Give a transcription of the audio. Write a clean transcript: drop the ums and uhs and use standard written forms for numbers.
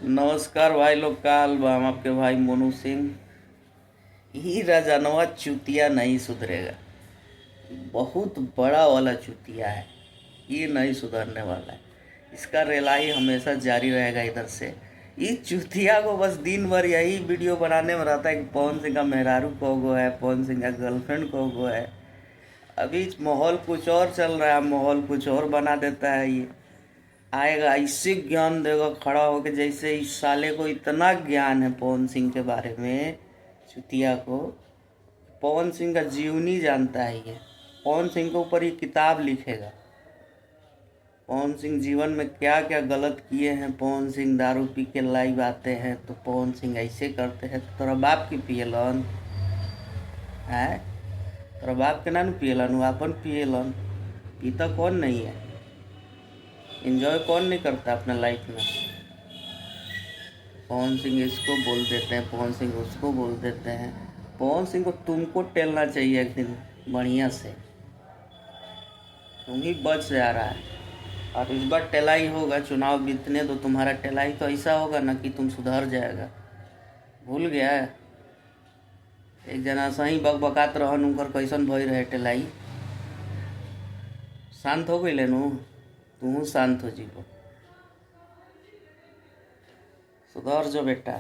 नमस्कार भाई लोग, काल हम आपके भाई मोनू सिंह। ही राजानवा चुतिया नहीं सुधरेगा। बहुत बड़ा वाला चुतिया है, ये नहीं सुधरने वाला है। इसका रेलाई हमेशा जारी रहेगा इधर से। इस चुतिया को बस दिन भर यही वीडियो बनाने में रहता है कि पवन सिंह का मेहरारू कौगो है, पवन सिंह का गर्लफ्रेंड कौगो है। अभी माहौल कुछ और चल रहा है, माहौल कुछ और बना देता है। ये आएगा ऐसे ज्ञान देगा खड़ा होके, जैसे इस साले को इतना ज्ञान है पवन सिंह के बारे में, चुतिया को। पवन सिंह का जीवनी जानता है ये। पवन सिंह के ऊपर ये किताब लिखेगा। पवन सिंह जीवन में क्या क्या गलत किए हैं। पवन सिंह दारू पी के लाइव आते हैं तो पवन सिंह ऐसे करते हैं। तो तोरा बाप की पियलन है? तोरा बाप के ना पियलन, वो अपन पियलन। पीता कौन नहीं है? एंजॉय कौन नहीं करता अपना लाइफ में? पवन सिंह इसको बोल देते हैं, पवन सिंह उसको बोल देते हैं। पवन सिंह को तुमको टेलना चाहिए एक दिन बढ़िया से। तुम ही बच जा रहा है। और इस बार टेलाई होगा, चुनाव बीतने दो। तुम्हारा टेलाई तो ऐसा होगा ना कि तुम सुधर जाएगा। भूल गया है? एक जना सही बकबकात रहन, उनकर कैसन भई रहे टेलाई। शांत हो गई लेनू, तू शांत हो जीवो। सुधर जो बेटा।